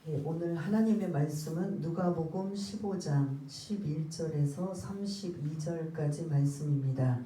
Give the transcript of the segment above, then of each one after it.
오늘 하나님의 말씀은 누가복음 15장 11절에서 32절까지 말씀입니다.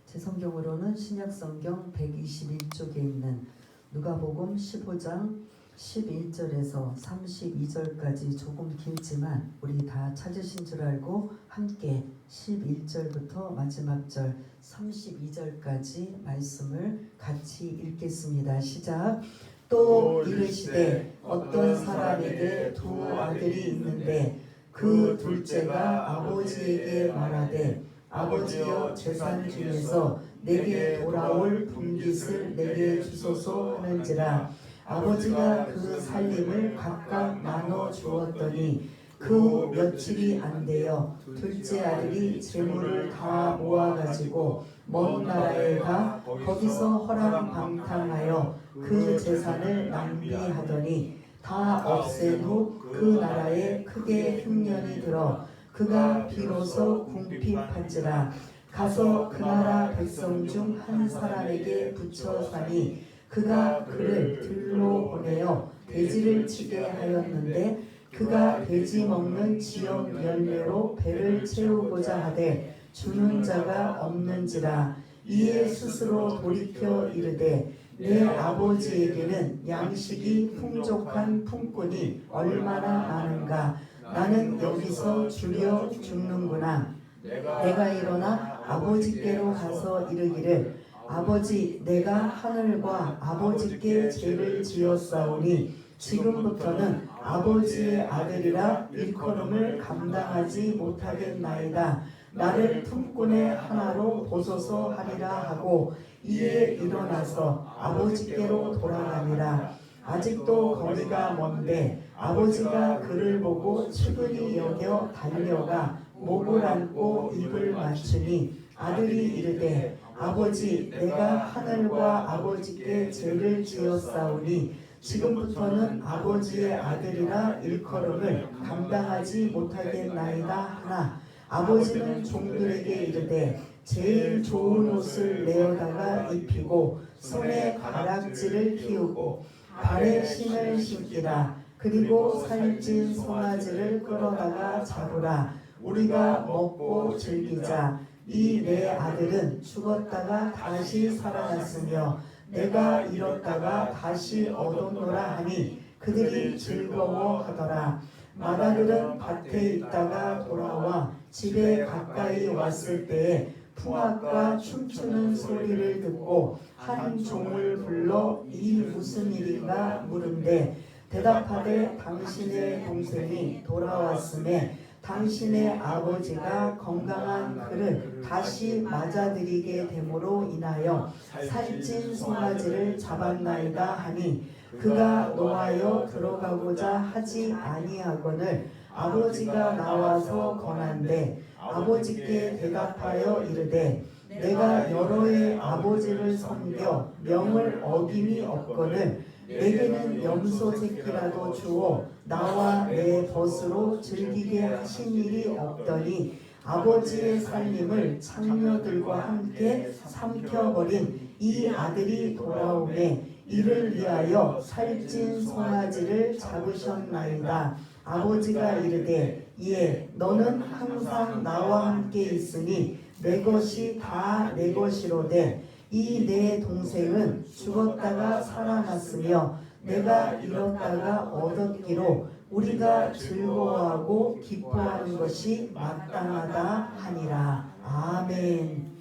제 성경으로는 신약성경 121쪽에 있는 누가복음 15장 11절에서 32절까지 조금 길지만 우리 다 찾으신 줄 알고 함께 11절부터 마지막 절 32절까지 말씀을 같이 읽겠습니다. 시작. 또 이르시되 어떤 사람에게 두 아들이 있는데 그 둘째가 아버지에게 말하되 아버지여 재산 중에서 내게 돌아올 분깃을 내게 주소서 하는지라. 아버지가 그 살림을 각각 나눠 주었더니 그 며칠이 안 되어 둘째 아들이 재물을 다 모아가지고 먼 나라에 가 거기서 허랑방탕하여 그 재산을 낭비하더니 다 없앤 후 그 나라에 크게 흉년이 들어 그가 비로소 궁핍한지라. 가서 그 나라 백성 중 한 사람에게 붙여 사니 그가 그를 들로 보내어 돼지를 치게 하였는데 그가 돼지 먹는 지역 열매로 배를 채우고자 하되 주는 자가 없는지라. 이에 스스로 돌이켜 이르되 내 아버지에게는 양식이 풍족한 품꾼이 얼마나 많은가. 나는 여기서 줄여 죽는구나. 내가 일어나 아버지께로 가서 이르기를 아버지, 내가 하늘과 아버지께 죄를 지었사오니 지금부터는 아버지의 아들이라 일컬음을 감당하지 못하겠나이다. 나를 품꾼의 하나로 보소서 하리라 하고 이에 일어나서 아버지께로 돌아가니라. 아직도 거리가 먼데 아버지가 그를 보고 측은히 여겨 달려가 목을 안고 입을 맞추니 아들이 이르되 아버지, 내가 하늘과 아버지께 죄를 지었사오니 지금부터는 아버지의 아들이라 일컬음을 감당하지 못하겠나이다 하나 아버지는 종들에게 이르되 제일 좋은 옷을 내어다가 입히고 손에 가락지를 틔우고 발에 신을 신기라. 그리고 살찐 송아지를 끌어다가 잡으라. 우리가 먹고 즐기자. 이 내 아들은 죽었다가 다시 살아났으며 내가 잃었다가 다시 얻었노라 하니 그들이 즐거워하더라. 맏아들은 밭에 있다가 돌아와 집에 가까이 왔을 때에 풍악과 춤추는 소리를 듣고 한 종을 불러 이 무슨 일인가 물은데 대답하되 당신의 동생이 돌아왔음에 당신의 아버지가 건강한 그를 다시 맞아들이게 됨으로 인하여 살찐 송아지를 잡았나이다 하니 그가 노하여 들어가고자 하지 아니하거늘 아버지가 나와서 권한대 아버지께 대답하여 이르되 내가 여러 해 아버지를 섬겨 명을 어김이 없거늘 내게는 염소 새끼라도 주어 나와 내 벗으로 즐기게 하신 일이 없더니 아버지의 살림을 창녀들과 함께 삼켜버린 이 아들이 돌아오매 이를 위하여 살찐 송아지를 잡으셨나이다. 아버지가 이르되 예, 너는 항상 나와 함께 있으니 내 것이 다 내 것이로되 이 내 동생은 죽었다가 살아났으며 내가 잃었다가 얻었기로 우리가 즐거워하고 기뻐하는 것이 마땅하다 하니라. 아멘.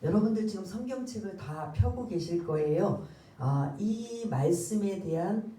여러분들 지금 성경책을 다 펴고 계실 거예요. 이 말씀에 대한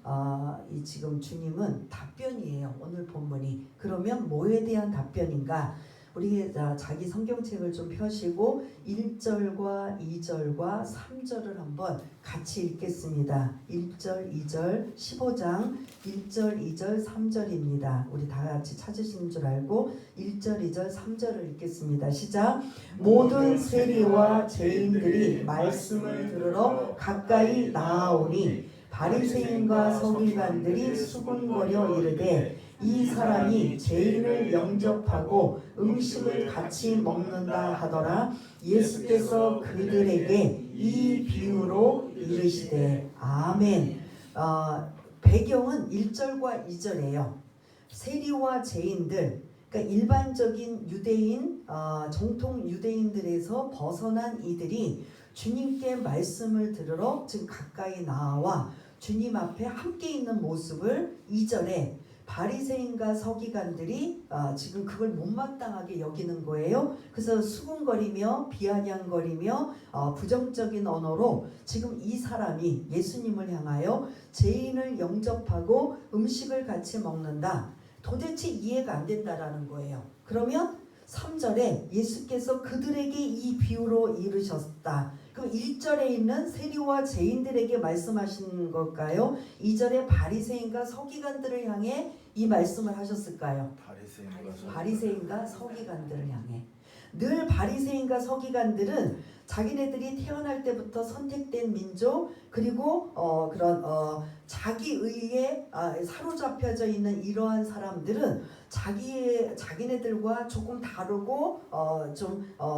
이 지금 주님은 답변이에요. 오늘 본문이. 그러면 뭐에 대한 답변인가? 우리 자기 성경책을 좀 펴시고 1절과 2절과 3절을 한번 같이 읽겠습니다. 1절, 2절, 15장 1절, 2절, 3절입니다. 우리 다 같이 찾으시는 줄 알고 1절, 2절, 3절을 읽겠습니다. 시작. 모든 세리와 죄인들이 말씀을 들으러 가까이 나아오니 바리새인과 서기관들이 수군거려 이르되 이 사람이 죄인을 영접하고 음식을 같이 먹는다 하더라. 예수께서 그들에게 이 비유로 이르시되 아멘. 배경은 1절과 2절이에요. 세리와 죄인들, 그러니까 일반적인 유대인, 정통 유대인들에서 벗어난 이들이 주님께 말씀을 들으러 지금 가까이 나와 주님 앞에 함께 있는 모습을 2절에 바리새인과 서기관들이 지금 그걸 못마땅하게 여기는 거예요. 그래서 수군거리며 비아냥거리며 부정적인 언어로 지금 이 사람이 예수님을 향하여 죄인을 영접하고 음식을 같이 먹는다. 도대체 이해가 안 된다라는 거예요. 그러면 3절에 예수께서 그들에게 이 비유로 이르셨다. 그럼 1절에 있는 세리와 죄인들에게 말씀하신 걸까요? 2절에 바리새인과 서기관들을 향해 이 말씀을 하셨을까요? 바리새인과 서기관들을 향해. 늘 바리새인과 서기관들은 자기네들이 태어날 때부터 선택된 민족, 그리고 자기 의에 사로잡혀져 있는 이러한 사람들은 자기네들과 조금 다르고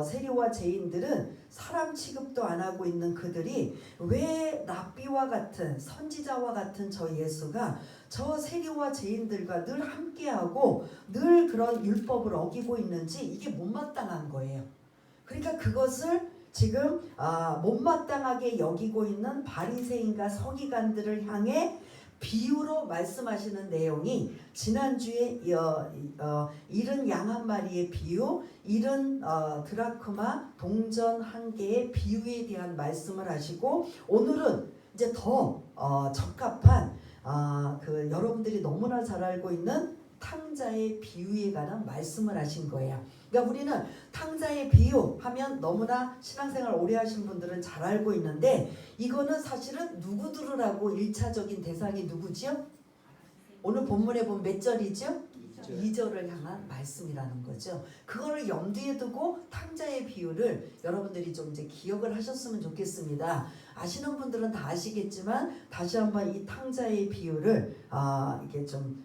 세리와 죄인들은 사람 취급도 안 하고 있는 그들이 왜 랍비와 같은 선지자와 같은 저 예수가 저 세리와 죄인들과 늘 함께하고 늘 그런 율법을 어기고 있는지 이게 못마땅한 거예요. 그러니까 그것을 지금 못마땅하게 여기고 있는 바리새인과 서기관들을 향해 비유로 말씀하시는 내용이 지난주에 잃은 양 한 마리의 비유, 잃은 드라크마 동전 한 개의 비유에 대한 말씀을 하시고, 오늘은 이제 더 적합한 여러분들이 너무나 잘 알고 있는 탕자의 비유에 관한 말씀을 하신 거예요. 그러니까 우리는 탕자의 비유 하면 너무나 신앙생활 오래 하신 분들은 잘 알고 있는데, 이거는 사실은 누구 들으라고 1차적인 대상이 누구지요? 오늘 본문에 보면 몇 절이죠? 2절을 향한 말씀이라는 거죠. 그거를 염두에 두고 탕자의 비유를 여러분들이 좀 이제 기억을 하셨으면 좋겠습니다. 아시는 분들은 다 아시겠지만 다시 한번 이 탕자의 비유를 이게 좀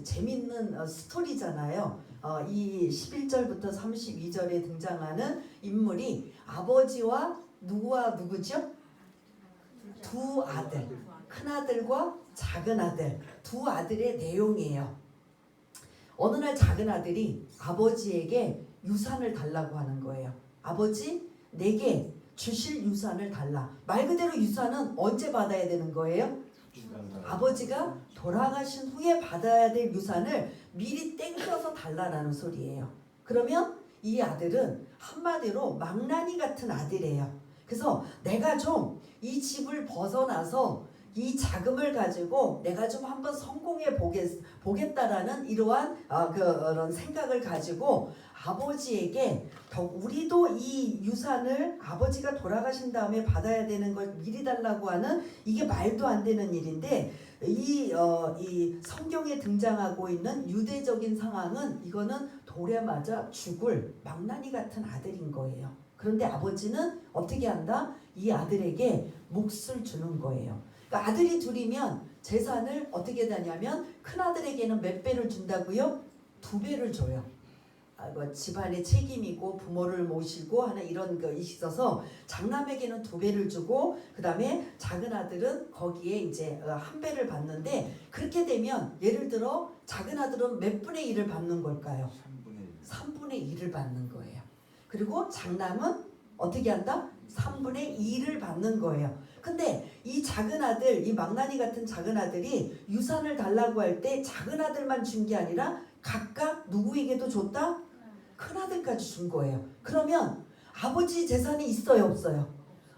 재밌는 스토리잖아요. 이 11절부터 32절에 등장하는 인물이 아버지와 누구죠? 두 아들, 큰아들과 작은아들, 두 아들의 내용이에요. 어느 날 작은아들이 아버지에게 유산을 달라고 하는 거예요. 아버지, 내게 주실 유산을 달라. 말 그대로 유산은 언제 받아야 되는 거예요? 아버지가 돌아가신 후에 받아야 될 유산을 미리 땡겨서 달라라는 소리예요. 그러면 이 아들은 한마디로 망나니 같은 아들이에요. 그래서 내가 좀 이 집을 벗어나서 이 자금을 가지고 내가 좀 한번 성공해 보겠다라는 이러한 그런 생각을 가지고 아버지에게 우리도 이 유산을 아버지가 돌아가신 다음에 받아야 되는 걸 미리 달라고 하는, 이게 말도 안 되는 일인데, 이 성경에 등장하고 있는 유대적인 상황은 이거는 돌에 맞아 죽을 망나니 같은 아들인 거예요. 그런데 아버지는 어떻게 한다? 이 아들에게 몫을 주는 거예요. 그러니까 아들이 둘이면 재산을 어떻게 하냐면 큰아들에게는 몇 배를 준다고요? 2배를 줘요. 집안의 책임이고 부모를 모시고 하는 이런 거 있어서 장남에게는 2배를 주고, 그 다음에 작은 아들은 거기에 이제 1배를 받는데, 그렇게 되면 예를 들어 작은 아들은 몇 분의 1을 받는 걸까요? 3분의 1을 받는 거예요. 그리고 장남은 어떻게 한다? 3분의 2를 받는 거예요. 근데 이 작은 아들, 이 망나니 같은 작은 아들이 유산을 달라고 할 때 작은 아들만 준 게 아니라 각각 누구에게도 줬다? 큰 아들까지 준 거예요. 그러면 아버지 재산이 있어요, 없어요?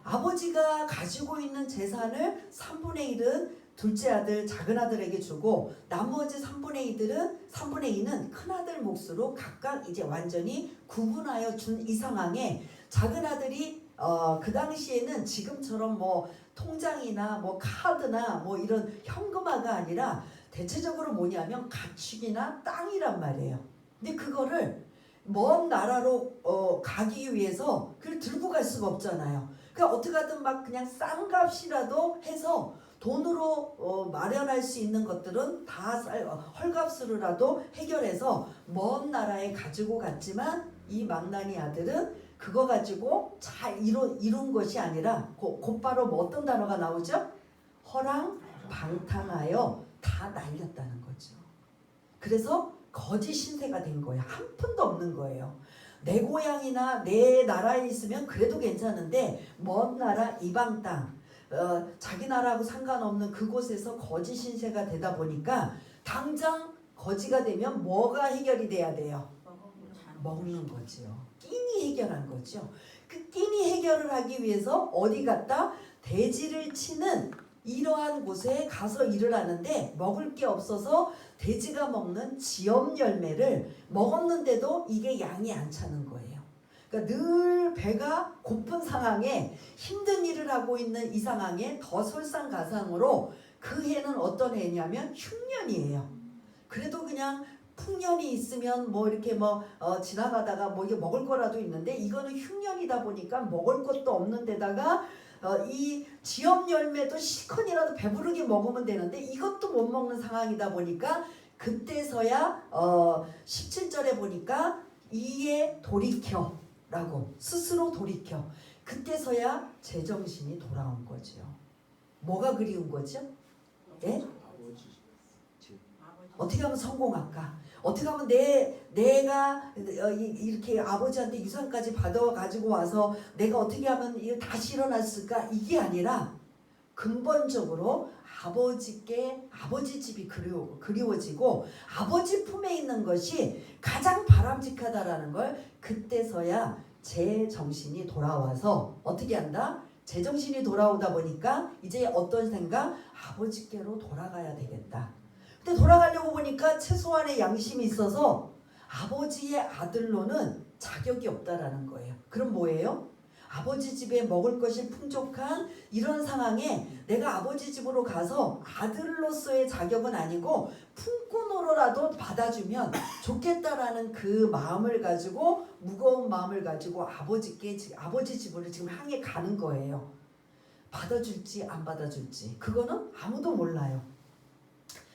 아버지가 가지고 있는 재산을 3분의 1은 둘째 아들, 작은 아들에게 주고, 나머지 3분의 2는 큰 아들 몫으로 각각 이제 완전히 구분하여 준 이 상황에, 작은 아들이 그 당시에는 지금처럼 뭐 통장이나 뭐 카드나 뭐 이런 현금화가 아니라 대체적으로 뭐냐면 가축이나 땅이란 말이에요. 근데 그거를 먼 나라로 가기 위해서 그걸 들고 갈 수가 없잖아요. 그러니까 어떻게 하든 막 그냥 싼 값이라도 해서 돈으로 마련할 수 있는 것들은 다 헐값으로라도 해결해서 먼 나라에 가지고 갔지만, 이 망나니 아들은 그거 가지고 잘 이룬 것이 아니라 곧바로 뭐 어떤 단어가 나오죠? 방탕하여 다 날렸다는 거죠. 그래서 거짓 신세가 된 거예요. 한 푼도 없는 거예요. 내 고향이나 내 나라에 있으면 그래도 괜찮은데 먼 나라 이방 땅 자기 나라하고 상관없는 그곳에서 거짓 신세가 되다 보니까 당장 거지가 되면 뭐가 해결이 돼야 돼요? 먹는 거죠. 끼니 해결한 거죠. 그 끼니 해결을 하기 위해서 어디 갔다? 돼지를 치는 이러한 곳에 가서 일을 하는데 먹을 게 없어서 돼지가 먹는 지엄 열매를 먹었는데도 이게 양이 안 차는 거예요. 그러니까 늘 배가 고픈 상황에 힘든 일을 하고 있는 이 상황에 더 설상가상으로 그 해는 어떤 해냐면 흉년이에요. 그래도 그냥 풍년이 있으면 뭐 이렇게 지나가다가 뭐 이게 먹을 거라도 있는데 이거는 흉년이다 보니까 먹을 것도 없는 데다가 이 지엄 열매도 실컷이라도 배부르게 먹으면 되는데 이것도 못 먹는 상황이다 보니까 그때서야 17절에 보니까 이에 돌이켜라고 스스로 돌이켜 그때서야 제정신이 돌아온 거죠. 뭐가 그리운 거죠? 예? 어떻게 하면 성공할까? 어떻게 하면 내가 이렇게 아버지한테 유산까지 받아가지고 와서 내가 어떻게 하면 다시 일어났을까? 이게 아니라 근본적으로 아버지 집이 그리워지고 아버지 품에 있는 것이 가장 바람직하다라는 걸 그때서야 제 정신이 돌아와서 어떻게 한다? 제 정신이 돌아오다 보니까 이제 어떤 생각? 아버지께로 돌아가야 되겠다. 근데 돌아가려고 보니까 최소한의 양심이 있어서 아버지의 아들로는 자격이 없다라는 거예요. 그럼 뭐예요? 아버지 집에 먹을 것이 풍족한 이런 상황에 내가 아버지 집으로 가서 아들로서의 자격은 아니고 품꾼으로라도 받아주면 좋겠다라는 그 마음을 가지고 무거운 마음을 가지고 아버지 집으로 지금 향해 가는 거예요. 받아줄지 안 받아줄지 그거는 아무도 몰라요.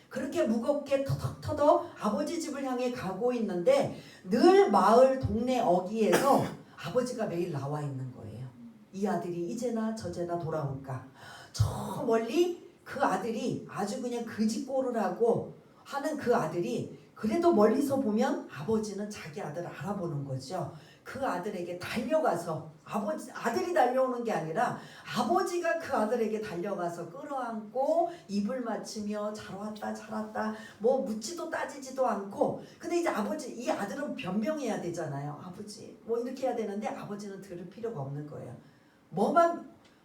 그렇게 무겁게 터덕터덕 아버지 집을 향해 가고 있는데 늘 마을 동네 어귀에서 아버지가 매일 나와 있는 거예요. 이 아들이 이제나 저제나 돌아올까. 저 멀리 그 아들이 아주 그냥 그지꼴을 하고 하는 그 아들이 그래도 멀리서 보면 아버지는 자기 아들을 알아보는 거죠. 그 아들에게 달려가서 아들이 달려오는 게 아니라 아버지가 그 아들에게 달려가서 끌어안고 입을 맞추며 잘 왔다 뭐 묻지도 따지지도 않고 근데 이제 이 아들은 변명해야 되잖아요. 아버지 뭐 이렇게 해야 되는데 아버지는 들을 필요가 없는 거예요.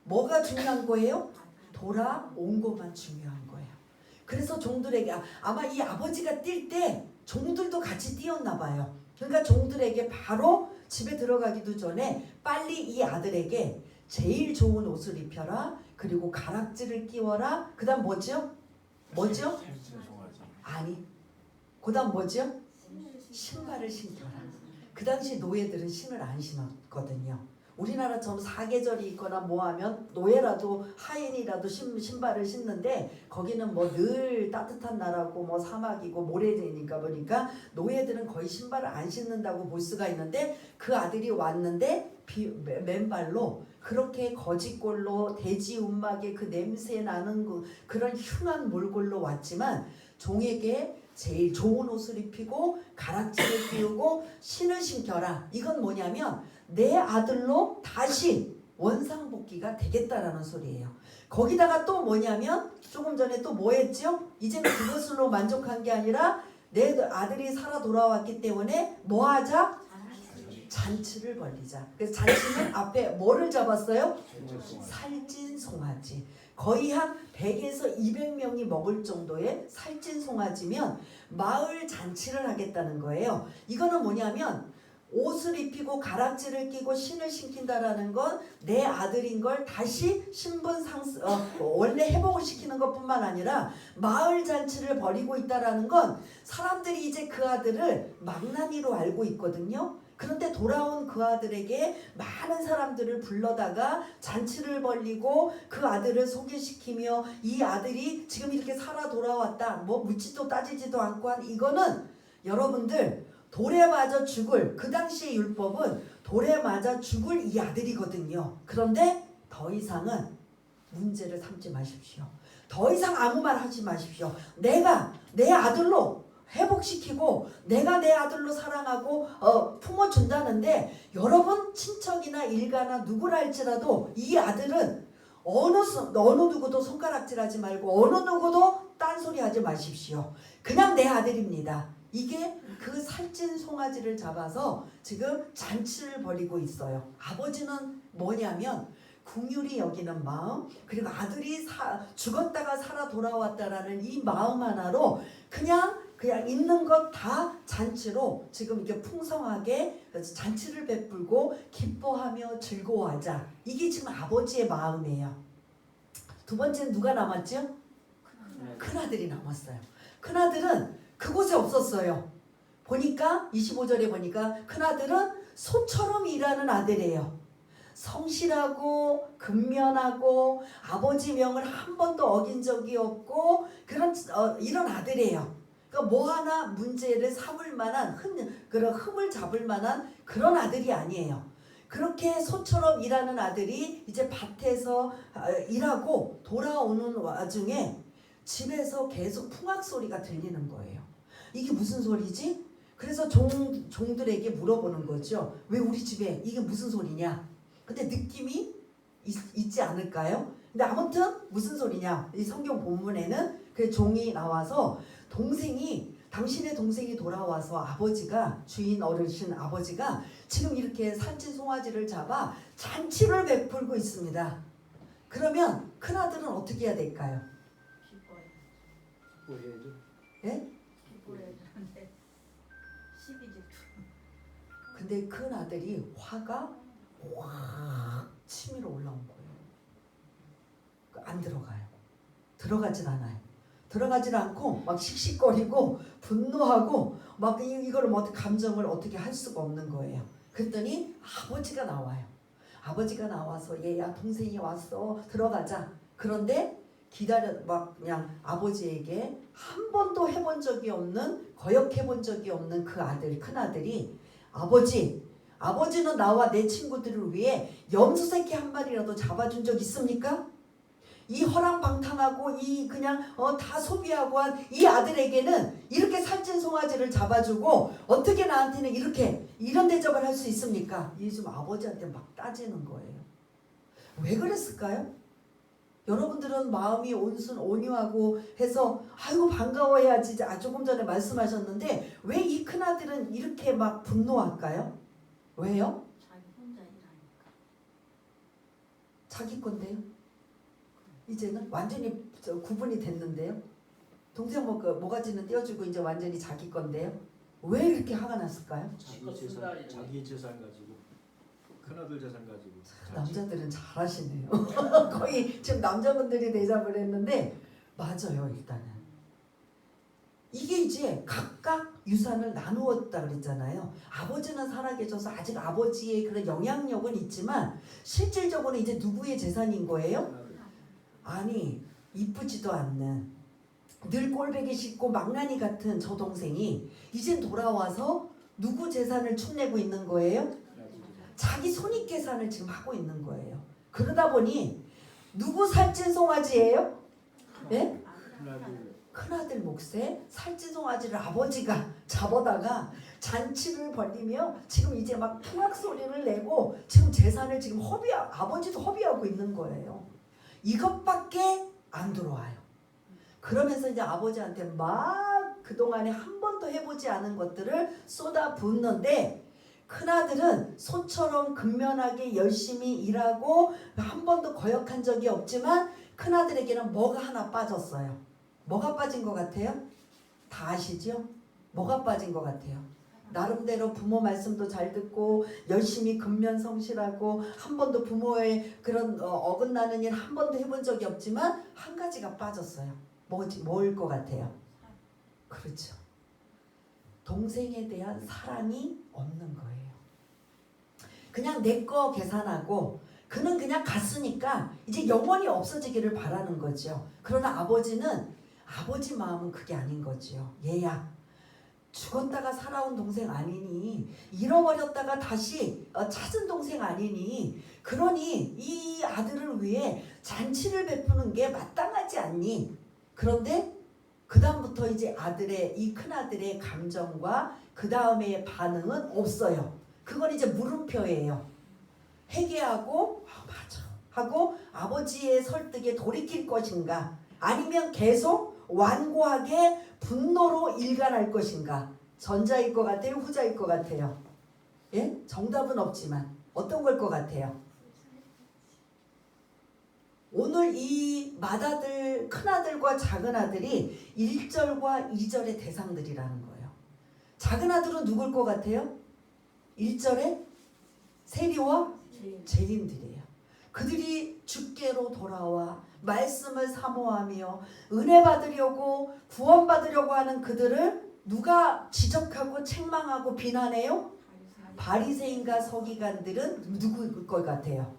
뭐가 중요한 거예요? 돌아온 것만 중요한 거예요. 그래서 종들에게 아마 이 아버지가 뛸 때 종들도 같이 뛰었나 봐요. 그러니까 종들에게 바로 집에 들어가기도 전에 빨리 이 아들에게 제일 좋은 옷을 입혀라. 그리고 가락지를 끼워라. 그 다음 뭐죠? 아니 그 다음 뭐죠? 신발을 신겨라. 그 당시 노예들은 신을 안 신었거든요. 우리나라처럼 사계절이 있거나 뭐하면 노예라도 하인이라도 신발을 신는데 거기는 뭐 늘 따뜻한 나라고 뭐 사막이고 모래되니까 보니까 노예들은 거의 신발을 안 신는다고 볼 수가 있는데 그 아들이 왔는데 맨발로 그렇게 거지꼴로 돼지 움막에 그 냄새 나는 그런 흉한 몰골로 왔지만 종에게 제일 좋은 옷을 입히고 가락지를 끼우고 신을 신겨라. 이건 뭐냐면 내 아들로 다시 원상복귀가 되겠다라는 소리예요. 거기다가 또 뭐냐면 조금 전에 또 뭐 했죠? 이제는 그것으로 만족한 게 아니라 내 아들이 살아 돌아왔기 때문에 뭐 하자? 잔치를 벌리자. 그래서 잔치는 앞에 뭐를 잡았어요? 살찐 송아지. 거의 한 100에서 200명이 먹을 정도의 살찐 송아지면 마을 잔치를 하겠다는 거예요. 이거는 뭐냐면 옷을 입히고 가락지를 끼고 신을 신긴다라는 건 내 아들인 걸 다시 원래 회복을 시키는 것뿐만 아니라 마을 잔치를 벌이고 있다라는 건 사람들이 이제 그 아들을 망나니로 알고 있거든요. 그런데 돌아온 그 아들에게 많은 사람들을 불러다가 잔치를 벌리고 그 아들을 소개시키며 이 아들이 지금 이렇게 살아 돌아왔다. 뭐 묻지도 따지지도 않고 한 이거는 여러분들 돌에 맞아 죽을 그 당시의 율법은 돌에 맞아 죽을 이 아들이거든요. 그런데 더 이상은 문제를 삼지 마십시오. 더 이상 아무 말 하지 마십시오. 내가 내 아들로 회복시키고 내가 내 아들로 사랑하고 품어준다는데 여러분 친척이나 일가나 누구라 할지라도 이 아들은 어느 누구도 손가락질하지 말고 어느 누구도 딴소리 하지 마십시오. 그냥 내 아들입니다. 이게 그 살찐 송아지를 잡아서 지금 잔치를 벌이고 있어요. 아버지는 뭐냐면 긍휼히 여기는 마음, 그리고 아들이 죽었다가 살아 돌아왔다라는 이 마음 하나로 그냥 있는 것 다 잔치로 지금 이렇게 풍성하게 잔치를 베풀고 기뻐하며 즐거워하자. 이게 지금 아버지의 마음이에요. 두 번째는 누가 남았죠? 큰아들이 남았어요. 큰아들은 그곳에 없었어요. 보니까 25절에 보니까 큰아들은 소처럼 일하는 아들이에요. 성실하고 근면하고 아버지 명을 한 번도 어긴 적이 없고 그런 이런 아들이에요. 그러니까 뭐 하나 문제를 삼을 만한 그런 흠을 잡을 만한 그런 아들이 아니에요. 그렇게 소처럼 일하는 아들이 이제 밭에서 일하고 돌아오는 와중에 집에서 계속 풍악 소리가 들리는 거예요. 이게 무슨 소리지? 그래서 종들에게 물어보는 거죠. 왜 우리 집에 이게 무슨 소리냐? 근데 느낌이 있지 않을까요? 근데 아무튼 무슨 소리냐? 이 성경 본문에는 그 종이 나와서 당신의 동생이 돌아와서 아버지가 주인 어르신 아버지가 지금 이렇게 살찐 송아지를 잡아 잔치를 베풀고 있습니다. 그러면 큰아들은 어떻게 해야 될까요? 기뻐해야죠. 예? 기뻐해야 되는데 시비지. 근데 큰아들이 화가 확 치밀어 올라온 거예요. 안 들어가요. 들어가질 않아요. 들어가질 않고 막 씩씩거리고 분노하고 막 이걸 뭐 감정을 어떻게 할 수가 없는 거예요. 그랬더니 아버지가 나와요. 아버지가 나와서 얘야 동생이 왔어 들어가자. 그런데 막 그냥 아버지에게 한 번도 해본 적이 없는 거역해본 적이 없는 그 아들 큰아들이 아버지는 나와 내 친구들을 위해 염소 새끼 한 마리라도 잡아준 적 있습니까? 이 허랑방탕하고 이 그냥 다 소비하고 한 이 아들에게는 이렇게 살찐 송아지를 잡아주고 어떻게 나한테는 이런 대접을 할 수 있습니까? 이 좀 아버지한테 막 따지는 거예요. 왜 그랬을까요? 여러분들은 마음이 온유하고 해서 아이고 반가워해야지 조금 전에 말씀하셨는데 왜 이 큰아들은 이렇게 막 분노할까요? 왜요? 자기 혼자 일하니까. 자기 건데요. 이제는 완전히 구분이 됐는데요. 동생 모가지는 떼어주고 이제 완전히 자기 건데요. 왜 이렇게 화가 났을까요? 자기 재산 가지고 큰아들 재산 가지고. 남자들은 잘하시네요. 거의 지금 남자분들이 대답을 했는데 맞아요. 일단은 이게 이제 각각 유산을 나누었다 그랬잖아요. 아버지는 살아계셔서 아직 아버지의 그런 영향력은 있지만 실질적으로 이제 누구의 재산인 거예요? 아니 이쁘지도 않는 늘 꼴배기 싫고 망나니 같은 저 동생이 이젠 돌아와서 누구 재산을 축내고 있는 거예요? 자기 손익계산을 지금 하고 있는 거예요. 그러다 보니 누구 살찐 송아지예요? 네? 큰아들 몫에 살찐 송아지를 아버지가 잡아다가 잔치를 벌이며 지금 이제 막 풍악 소리를 내고 지금 재산을 지금 아버지도 허비하고 있는 거예요. 이것밖에 안 들어와요. 그러면서 이제 아버지한테 막 그동안에 한 번도 해보지 않은 것들을 쏟아붓는데 큰아들은 소처럼 근면하게 열심히 일하고 한 번도 거역한 적이 없지만 큰아들에게는 뭐가 하나 빠졌어요. 뭐가 빠진 것 같아요? 다 아시죠? 뭐가 빠진 것 같아요? 나름대로 부모 말씀도 잘 듣고 열심히 근면성실하고 한 번도 부모의 그런 어긋나는 일 한 번도 해본 적이 없지만 한 가지가 빠졌어요. 뭐일 것 같아요? 그렇죠. 동생에 대한 사랑이 없는 거예요. 그냥 내 거 계산하고 그는 그냥 갔으니까 이제 영원히 없어지기를 바라는 거죠. 그러나 아버지 마음은 그게 아닌 거죠. 얘야 죽었다가 살아온 동생 아니니? 잃어버렸다가 다시 찾은 동생 아니니? 그러니 이 아들을 위해 잔치를 베푸는 게 마땅하지 않니? 그런데 그 다음부터 이제 이 큰아들의 감정과 그 다음에 반응은 없어요. 그건 이제 물음표예요. 회개하고 맞아 하고 아버지의 설득에 돌이킬 것인가, 아니면 계속 완고하게 분노로 일관할 것인가. 전자일 것 같아요, 후자일 것 같아요? 예? 정답은 없지만 어떤 걸 것 같아요? 오늘 이 맏아들, 큰아들과 작은아들이 1절과 2절의 대상들이라는 거예요. 작은아들은 누굴 것 같아요? 1절에 세리와 죄인들이에요. 그들이 주께로 돌아와 말씀을 사모하며 은혜 받으려고 구원 받으려고 하는 그들을 누가 지적하고 책망하고 비난해요? 바리새인과 서기관들은 누구일 것 같아요?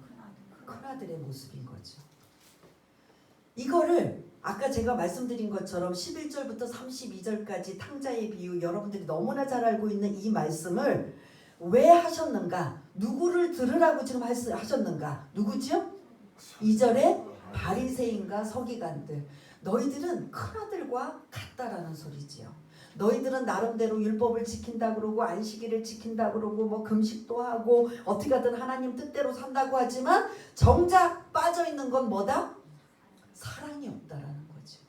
큰아들의 모습인 거죠. 이거를 아까 제가 말씀드린 것처럼 11절부터 32절까지 탕자의 비유, 여러분들이 너무나 잘 알고 있는 이 말씀을 왜 하셨는가? 누구를 들으라고 지금 하셨는가? 누구죠? 2절에 바리새인과 서기관들. 너희들은 큰아들과 같다라는 소리지요. 너희들은 나름대로 율법을 지킨다 그러고 안식일을 지킨다 그러고 뭐 금식도 하고 어떻게 하든 하나님 뜻대로 산다고 하지만 정작 빠져있는 건 뭐다? 사랑이 없다라는 거죠.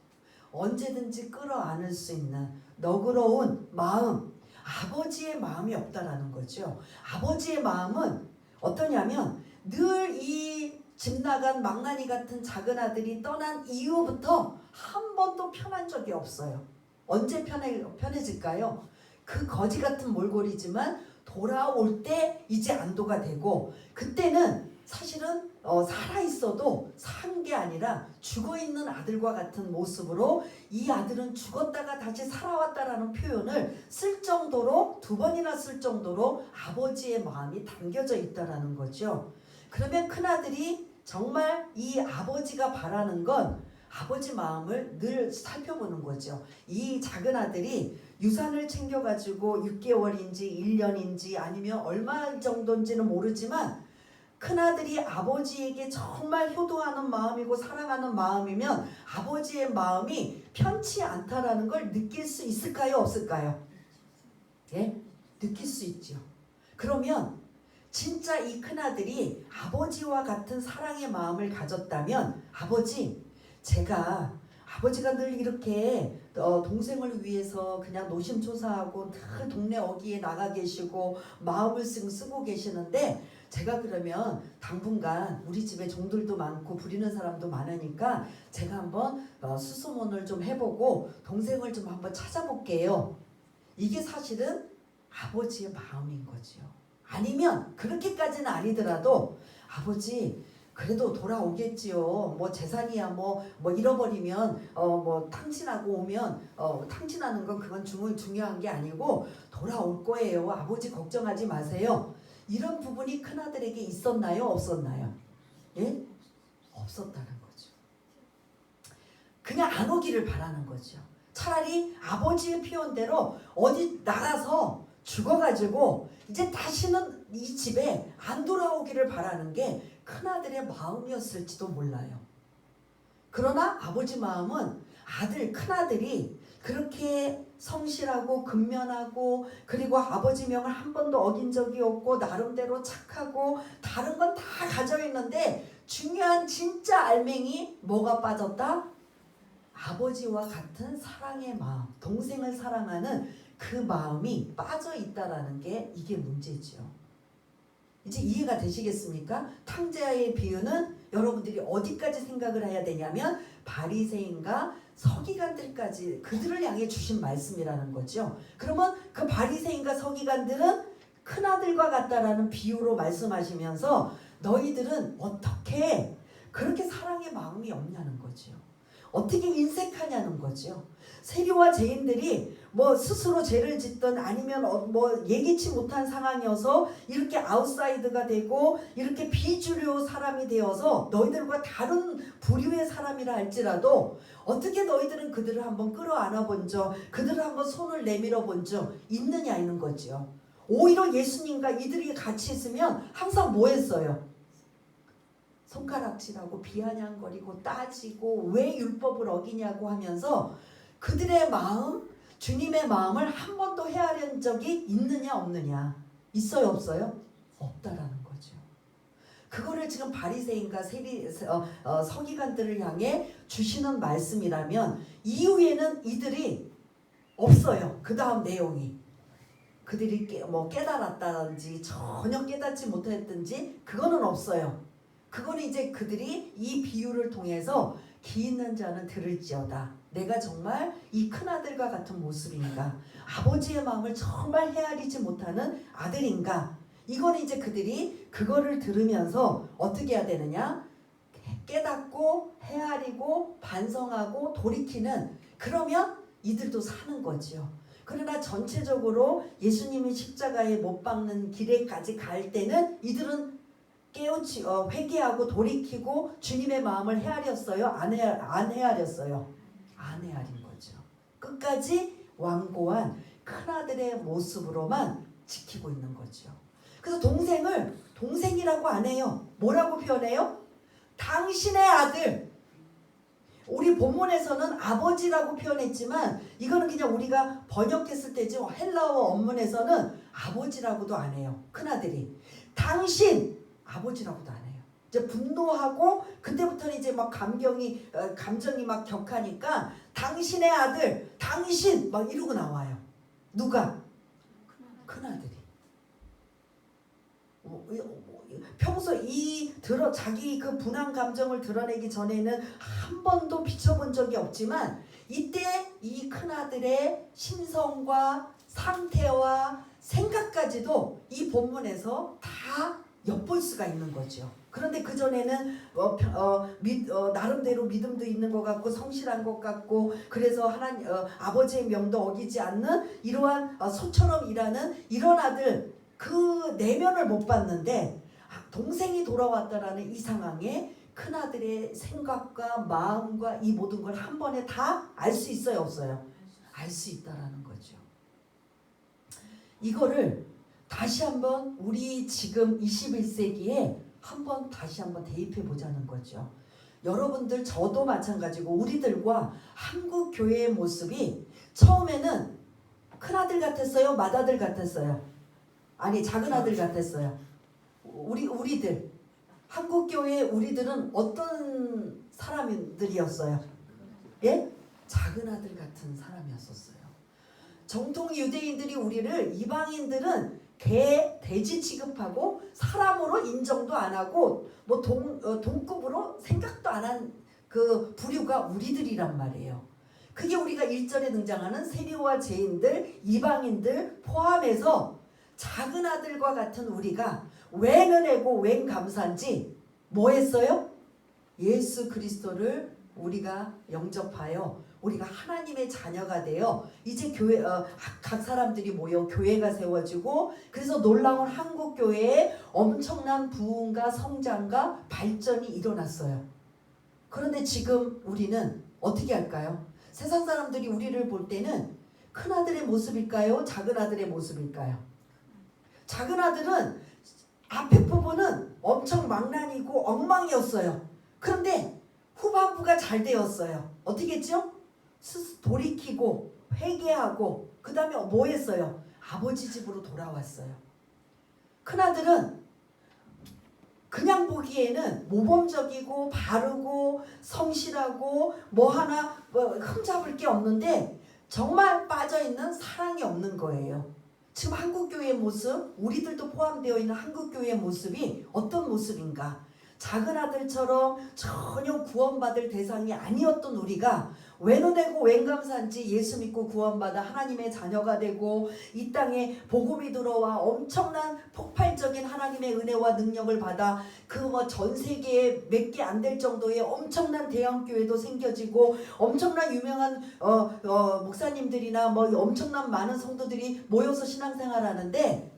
언제든지 끌어안을 수 있는 너그러운 마음, 아버지의 마음이 없다라는 거죠. 아버지의 마음은 어떠냐면 늘 이 집 나간 망나니 같은 작은 아들이 떠난 이후부터 한 번도 편한 적이 없어요. 언제 편해질까요? 그 거지 같은 몰골이지만 돌아올 때 이제 안도가 되고, 그때는 사실은 살아있어도 산 게 아니라 죽어있는 아들과 같은 모습으로 이 아들은 죽었다가 다시 살아왔다라는 표현을 쓸 정도로, 2번이나 쓸 정도로 아버지의 마음이 담겨져 있다라는 거죠. 그러면 큰아들이 정말 이 아버지가 바라는 건 아버지 마음을 늘 살펴보는 거죠. 이 작은 아들이 유산을 챙겨가지고 6개월인지 1년인지 아니면 얼마 정도인지는 모르지만 큰아들이 아버지에게 정말 효도하는 마음이고 사랑하는 마음이면 아버지의 마음이 편치 않다라는 걸 느낄 수 있을까요? 없을까요? 예? 느낄 수 있죠. 그러면 진짜 이 큰아들이 아버지와 같은 사랑의 마음을 가졌다면, 아버지가 늘 이렇게 동생을 위해서 그냥 노심초사하고 늘 동네 어귀에 나가 계시고 마음을 쓰고 계시는데, 제가 그러면 당분간 우리 집에 종들도 많고 부리는 사람도 많으니까 제가 한번 수소문을 좀 해보고 동생을 좀 한번 찾아볼게요. 이게 사실은 아버지의 마음인 거죠. 아니면 그렇게까지는 아니더라도 아버지 그래도 돌아오겠지요. 뭐 재산이야 뭐 잃어버리면 뭐 탕진하고 오면 탕진하는 건 그건 중요한 게 아니고 돌아올 거예요. 아버지 걱정하지 마세요. 이런 부분이 큰아들에게 있었나요? 없었나요? 예? 없었다는 거죠. 그냥 안 오기를 바라는 거죠. 차라리 아버지의 표현대로 어디 나가서 죽어가지고 이제 다시는 이 집에 안 돌아오기를 바라는 게 큰아들의 마음이었을지도 몰라요. 그러나 아버지 마음은 큰아들이 그렇게 성실하고 근면하고 그리고 아버지 명을 한 번도 어긴 적이 없고 나름대로 착하고 다른 건 다 가져 있는데 중요한 진짜 알맹이 뭐가 빠졌다? 아버지와 같은 사랑의 마음, 동생을 사랑하는 그 마음이 빠져 있다라는 게 이게 문제죠. 이제 이해가 되시겠습니까? 탕자의 비유는 여러분들이 어디까지 생각을 해야 되냐면 바리새인과 서기관들까지, 그들을 향해 주신 말씀이라는 거죠. 그러면 그 바리새인과 서기관들은 큰아들과 같다라는 비유로 말씀하시면서 너희들은 어떻게 그렇게 사랑의 마음이 없냐는 거죠. 어떻게 인색하냐는 거죠. 세리와 죄인들이 뭐 스스로 죄를 짓든 아니면 뭐 예기치 못한 상황이어서 이렇게 아웃사이드가 되고 이렇게 비주류 사람이 되어서 너희들과 다른 부류의 사람이라 할지라도 어떻게 너희들은 그들을 한번 끌어안아 본 적, 그들을 한번 손을 내밀어 본 적 있느냐 있는 거죠. 오히려 예수님과 이들이 같이 있으면 항상 뭐 했어요? 손가락질하고 비아냥거리고 따지고 왜 율법을 어기냐고 하면서 그들의 마음, 주님의 마음을 한 번도 헤아린 적이 있느냐 없느냐? 있어요 없어요? 없다라는 거죠. 그거를 지금 바리새인과 서기관들을 향해 주시는 말씀이라면 이후에는 이들이 없어요. 그 다음 내용이 그들이 깨달았다든지 전혀 깨닫지 못했든지 그거는 없어요. 그거는 이제 그들이 이 비유를 통해서 귀 있는 자는 들을지어다. 내가 정말 이 큰아들과 같은 모습인가? 아버지의 마음을 정말 헤아리지 못하는 아들인가? 이건 이제 그들이 그거를 들으면서 어떻게 해야 되느냐? 깨닫고 헤아리고 반성하고 돌이키는, 그러면 이들도 사는 거지요. 그러나 전체적으로 예수님이 십자가에 못 박는 길에까지 갈 때는 이들은 깨우치 회개하고 돌이키고 주님의 마음을 헤아렸어요? 안 헤아렸어요? 안 헤아린 거죠. 끝까지 완고한 큰아들의 모습으로만 지키고 있는 거죠. 그래서 동생을 동생이라고 안 해요. 뭐라고 표현해요? 당신의 아들. 우리 본문에서는 아버지라고 표현했지만 이거는 그냥 우리가 번역했을 때죠. 헬라어 원문에서는 아버지라고도 안 해요. 큰아들이. 당신 아버지라고도 안 해요. 이제 분노하고 그때부터는 이제 막 감정이 막 격하니까 당신의 아들, 당신 막 이러고 나와요. 누가? 큰아들이. 평소 자기 그 분한 감정을 드러내기 전에는 한 번도 비춰본 적이 없지만 이때 이 큰아들의 심성과 상태와 생각까지도 이 본문에서 다 엿볼 수가 있는 거죠. 그런데 그전에는 나름대로 믿음도 있는 것 같고 성실한 것 같고 그래서 아버지의 명도 어기지 않는 이러한 소처럼 일하는 이런 아들, 그 내면을 못 봤는데 동생이 돌아왔다라는 이 상황에 큰아들의 생각과 마음과 이 모든 걸 한 번에 다 알 수 있어요 없어요? 알 수 있다라는 거죠. 이거를 다시 한번 우리 지금 21세기에 한번 다시 한번 대입해 보자는 거죠. 여러분들 저도 마찬가지고 우리들과 한국 교회의 모습이 처음에는 큰아들 같았어요? 맏아들 같았어요? 아니 작은 아들 같았어요. 우리들 한국 교회 우리들은 어떤 사람들이었어요? 예? 작은 아들 같은 사람이었었어요. 정통 유대인들이 우리를 이방인들은 돼지 취급하고 사람으로 인정도 안 하고 뭐 동급으로 생각도 안 한 그 부류가 우리들이란 말이에요. 그게 우리가 1절에 등장하는 세리와 죄인들, 이방인들 포함해서 작은 아들과 같은 우리가 웬 은혜고 웬 감사인지 뭐 했어요? 예수 그리스도를 우리가 영접하여 우리가 하나님의 자녀가 되어 이제 교회 각 사람들이 모여 교회가 세워지고 그래서 놀라운 한국 교회에 엄청난 부흥과 성장과 발전이 일어났어요. 그런데 지금 우리는 어떻게 할까요? 세상 사람들이 우리를 볼 때는 큰 아들의 모습일까요? 작은 아들의 모습일까요? 작은 아들은 앞에 부분은 엄청 망난이고 엉망이었어요. 그런데 후반부가 잘 되었어요. 어떻게 했죠? 돌이키고 회개하고 그 다음에 뭐 했어요? 아버지 집으로 돌아왔어요. 큰아들은 그냥 보기에는 모범적이고 바르고 성실하고 뭐 하나 흠잡을 게 없는데 정말 빠져있는 사랑이 없는 거예요. 지금 한국교회의 모습, 우리들도 포함되어 있는 한국교회의 모습이 어떤 모습인가? 작은 아들처럼 전혀 구원받을 대상이 아니었던 우리가 웬은혜고 웬감사인지 예수 믿고 구원받아 하나님의 자녀가 되고 이 땅에 복음이 들어와 엄청난 폭발적인 하나님의 은혜와 능력을 받아 그 뭐 전 세계에 몇 개 안 될 정도의 엄청난 대형교회도 생겨지고 엄청난 유명한 목사님들이나 뭐 엄청난 많은 성도들이 모여서 신앙생활하는데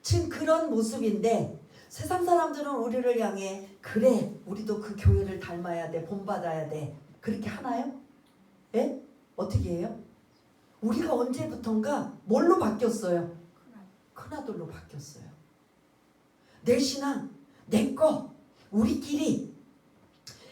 지금 그런 모습인데 세상 사람들은 우리를 향해 그래 우리도 그 교회를 닮아야 돼 본받아야 돼 그렇게 하나요? 예? 어떻게 해요? 우리가 언제부턴가 뭘로 바뀌었어요? 큰아들로 바뀌었어요. 내 신앙, 내 거, 우리끼리.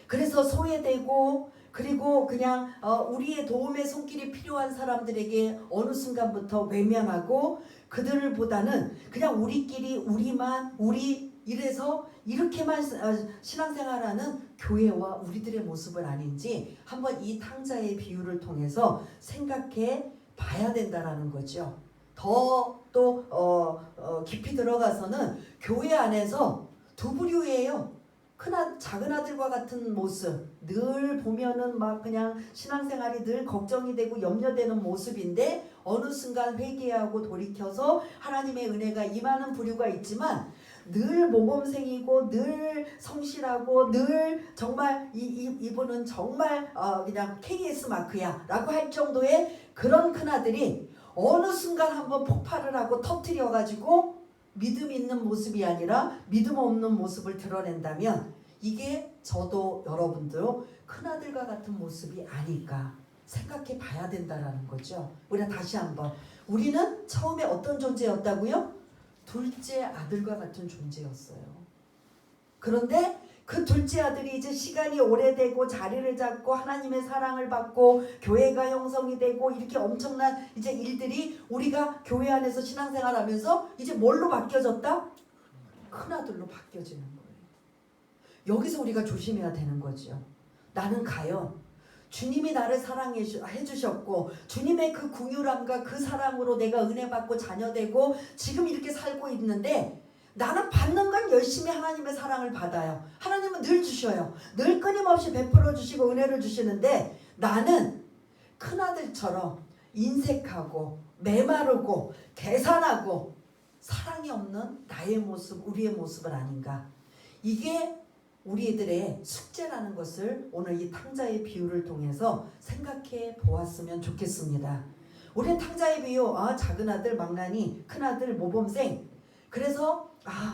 그래서 소외되고 그리고 그냥 우리의 도움의 손길이 필요한 사람들에게 어느 순간부터 외면하고 그들보다는 그냥 우리끼리 우리만 우리 이래서 이렇게만 신앙생활하는 교회와 우리들의 모습은 아닌지 한번 이 탕자의 비유를 통해서 생각해 봐야 된다라는 거죠. 더 또 깊이 들어가서는 교회 안에서 두 부류예요. 작은 아들과 같은 모습 늘 보면은 막 그냥 신앙생활이 늘 걱정이 되고 염려되는 모습인데 어느 순간 회개하고 돌이켜서 하나님의 은혜가 임하는 부류가 있지만 늘 모범생이고 늘 성실하고 늘 정말 이분은 정말 그냥 KS 마크야 라고 할 정도의 그런 큰아들이 어느 순간 한번 폭발을 하고 터뜨려 가지고 믿음 있는 모습이 아니라 믿음 없는 모습을 드러낸다면 이게 저도 여러분도 큰아들과 같은 모습이 아닐까 생각해 봐야 된다라는 거죠. 우리가 다시 한번 우리는 처음에 어떤 존재였다고요? 둘째 아들과 같은 존재였어요. 그런데 그 둘째 아들이 이제 시간이 오래되고 자리를 잡고 하나님의 사랑을 받고 교회가 형성이 되고 이렇게 엄청난 이제 일들이 우리가 교회 안에서 신앙생활하면서 이제 뭘로 바뀌어졌다? 큰아들로 바뀌어지는 거예요. 여기서 우리가 조심해야 되는 거죠. 나는 과연 주님이 나를 사랑해 주셨고 주님의 그 긍휼함과 그 사랑으로 내가 은혜 받고 자녀되고 지금 이렇게 살고 있는데 나는 받는 건 열심히 하나님의 사랑을 받아요. 하나님은 늘 주셔요. 늘 끊임없이 베풀어 주시고 은혜를 주시는데 나는 큰아들처럼 인색하고 메마르고 계산하고 사랑이 없는 나의 모습 우리의 모습은 아닌가. 이게 우리들의 숙제라는 것을 오늘 이 탕자의 비유를 통해서 생각해 보았으면 좋겠습니다. 우리는 탕자의 비유 작은 아들 망나니 큰아들 모범생 그래서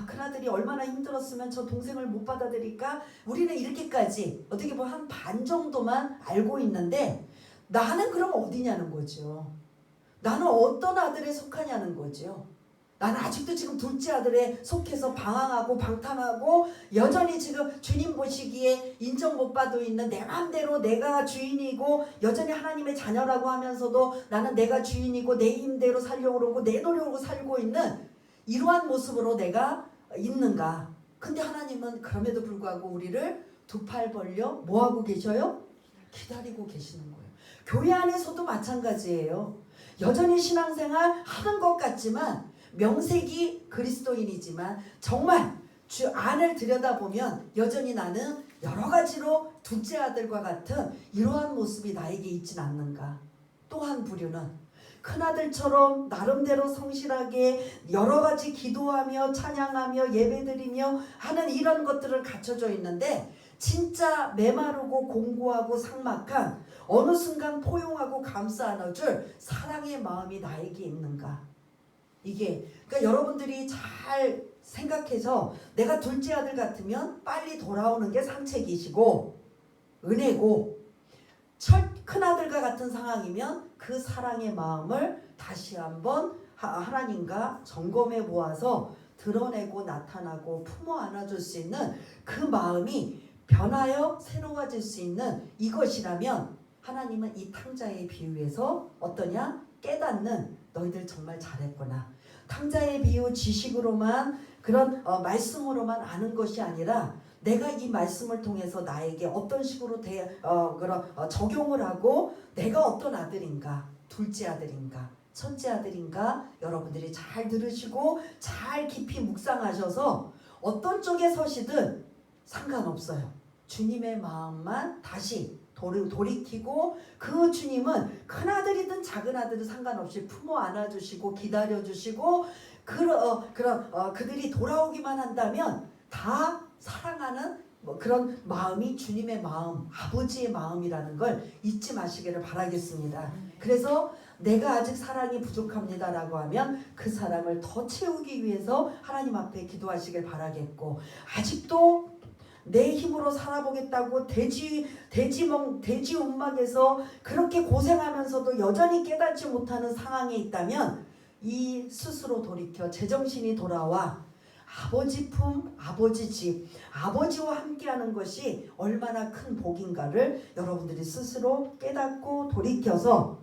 큰아들이 얼마나 힘들었으면 저 동생을 못 받아들일까 우리는 이렇게까지 어떻게 보면 한 반 정도만 알고 있는데 나는 그럼 어디냐는 거죠. 나는 어떤 아들에 속하냐는 거죠. 나는 아직도 지금 둘째 아들에 속해서 방황하고 방탕하고 여전히 지금 주님 보시기에 인정 못 받고 있는 내 마음대로 내가 주인이고 여전히 하나님의 자녀라고 하면서도 나는 내가 주인이고 내 힘대로 살려고 그러고 내 노력으로 살고 있는 이러한 모습으로 내가 있는가. 근데 하나님은 그럼에도 불구하고 우리를 두 팔 벌려 뭐하고 계셔요? 기다리고 계시는 거예요. 교회 안에서도 마찬가지예요. 여전히 신앙생활 하는 것 같지만 명색이 그리스도인이지만 정말 주 안을 들여다보면 여전히 나는 여러 가지로 둘째 아들과 같은 이러한 모습이 나에게 있진 않는가. 또 한 부류는 큰아들처럼 나름대로 성실하게 여러 가지 기도하며 찬양하며 예배드리며 하는 이런 것들을 갖춰져 있는데 진짜 메마르고 공고하고 삭막한 어느 순간 포용하고 감싸 안아줄 사랑의 마음이 나에게 있는가. 이게 그러니까 여러분들이 잘 생각해서 내가 둘째 아들 같으면 빨리 돌아오는 게 상책이시고 은혜고 큰아들과 같은 상황이면 그 사랑의 마음을 다시 한번 하나님과 점검해 보아서 드러내고 나타나고 품어 안아줄 수 있는 그 마음이 변하여 새로워질 수 있는 이것이라면 하나님은 이 탕자의 비유에서 어떠냐? 깨닫는 너희들 정말 잘했구나. 탕자의 비유 지식으로만 그런 말씀으로만 아는 것이 아니라 내가 이 말씀을 통해서 나에게 어떤 식으로 적용을 하고 내가 어떤 아들인가, 둘째 아들인가, 첫째 아들인가 여러분들이 잘 들으시고 잘 깊이 묵상하셔서 어떤 쪽에 서시든 상관없어요. 주님의 마음만 다시 돌이키고 그 주님은 큰 아들이든 작은 아들은 상관없이 품어 안아주시고 기다려주시고 그들이 돌아오기만 한다면 다 사랑하는 그런 마음이 주님의 마음, 아버지의 마음이라는 걸 잊지 마시기를 바라겠습니다. 그래서 내가 아직 사랑이 부족합니다라고 하면 그 사랑을 더 채우기 위해서 하나님 앞에 기도하시길 바라겠고, 아직도 내 힘으로 살아보겠다고 돼지 움막에서 그렇게 고생하면서도 여전히 깨닫지 못하는 상황에 있다면 이 스스로 돌이켜 제정신이 돌아와 아버지 품, 아버지 집, 아버지와 함께하는 것이 얼마나 큰 복인가를 여러분들이 스스로 깨닫고 돌이켜서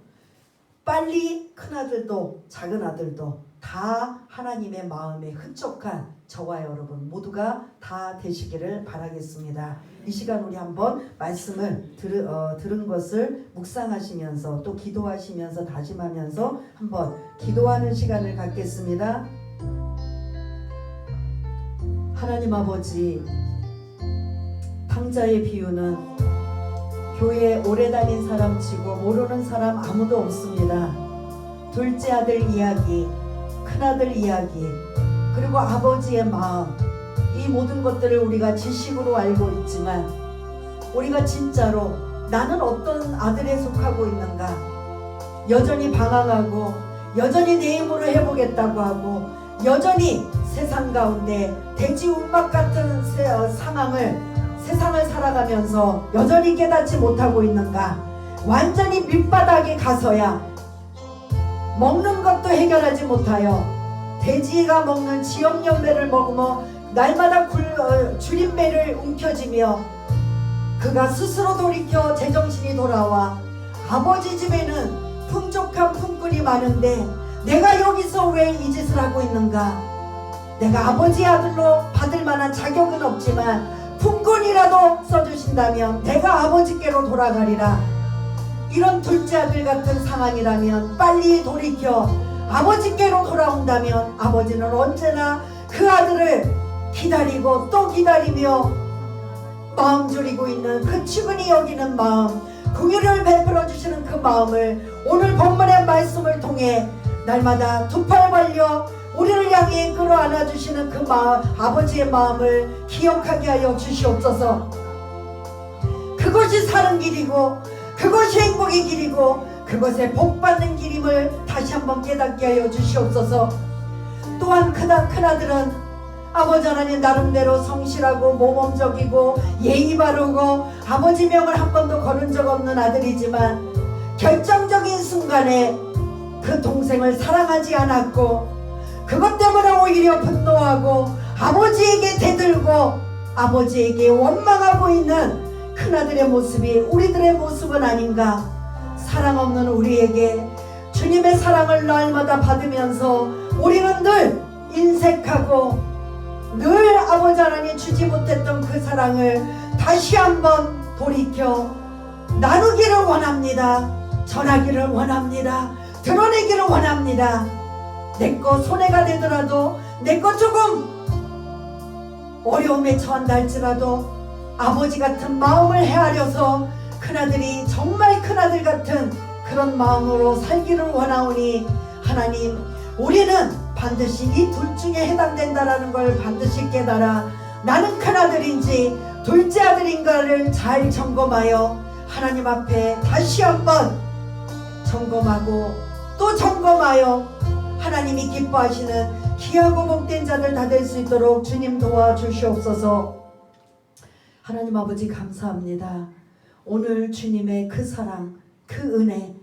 빨리 큰아들도 작은아들도 다 하나님의 마음에 흡족한 저와 여러분 모두가 다 되시기를 바라겠습니다. 이 시간 우리 한번 말씀을 들은 것을 묵상하시면서 또 기도하시면서 다짐하면서 한번 기도하는 시간을 갖겠습니다. 하나님 아버지, 탕자의 비유는 교회에 오래 다닌 사람 치고 모르는 사람 아무도 없습니다. 둘째 아들 이야기, 큰아들 이야기, 그리고 아버지의 마음, 이 모든 것들을 우리가 지식으로 알고 있지만 우리가 진짜로 나는 어떤 아들에 속하고 있는가, 여전히 방황하고 여전히 내 힘으로 해보겠다고 하고 여전히 세상 가운데 돼지 움막 같은 세상을 살아가면서 여전히 깨닫지 못하고 있는가, 완전히 밑바닥에 가서야 먹는 것도 해결하지 못하여 돼지가 먹는 지역연배를 먹으며 날마다 줄임배를 움켜쥐며 그가 스스로 돌이켜 제정신이 돌아와 아버지 집에는 풍족한 품꾼이 많은데 내가 여기서 왜 이 짓을 하고 있는가, 내가 아버지 아들로 받을 만한 자격은 없지만 품꾼이라도 써주신다면 내가 아버지께로 돌아가리라. 이런 둘째 아들 같은 상황이라면 빨리 돌이켜 아버지께로 돌아온다면 아버지는 언제나 그 아들을 기다리고 또 기다리며 마음 졸이고 있는 그 측은히 여기는 마음, 긍휼을 베풀어 주시는 그 마음을 오늘 본문의 말씀을 통해 날마다 두 팔 벌려 우리를 향해 끌어안아 주시는 그 아버지의 마음을 기억하게 하여 주시옵소서. 그것이 사는 길이고 그것이 행복의 길이고 그것에 복받는 길임을 다시 한번 깨닫게 하여 주시옵소서. 또한 큰아들은 아버지 하나님 나름대로 성실하고 모범적이고 예의 바르고 아버지 명을 한 번도 거른 적 없는 아들이지만 결정적인 순간에 그 동생을 사랑하지 않았고 그것 때문에 오히려 분노하고 아버지에게 대들고 아버지에게 원망하고 있는 큰아들의 모습이 우리들의 모습은 아닌가. 사랑 없는 우리에게 주님의 사랑을 날마다 받으면서 우리는 늘 인색하고 늘 아버지 하나님 주지 못했던 그 사랑을 다시 한번 돌이켜 나누기를 원합니다. 전하기를 원합니다. 드러내기를 원합니다. 내 거 손해가 되더라도 내 거 조금 어려움에 처한다 할지라도 아버지 같은 마음을 헤아려서 큰아들이 정말 큰아들 같은 그런 마음으로 살기를 원하오니 하나님, 우리는 반드시 이 둘 중에 해당된다라는 걸 반드시 깨달아 나는 큰아들인지 둘째 아들인가를 잘 점검하여 하나님 앞에 다시 한번 점검하고 또 점검하여 하나님이 기뻐하시는 귀하고 복된 자들 다 될 수 있도록 주님 도와주시옵소서. 하나님 아버지 감사합니다. 오늘 주님의 그 사랑, 그 은혜,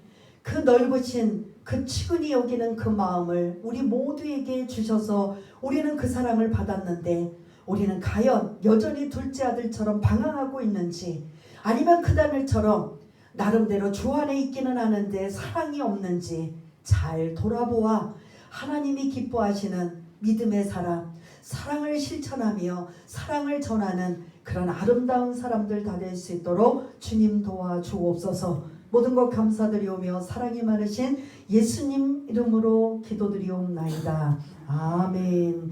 그 넓으신 그 측은히 여기는 그 마음을 우리 모두에게 주셔서 우리는 그 사랑을 받았는데 우리는 과연 여전히 둘째 아들처럼 방황하고 있는지 아니면 큰아들처럼 나름대로 주 안에 있기는 하는데 사랑이 없는지 잘 돌아보아 하나님이 기뻐하시는 믿음의 사람, 사랑을 실천하며 사랑을 전하는 그런 아름다운 사람들 다 될 수 있도록 주님 도와주옵소서. 모든 것 감사드리오며 사랑이 많으신 예수님 이름으로 기도드리옵나이다. 아멘.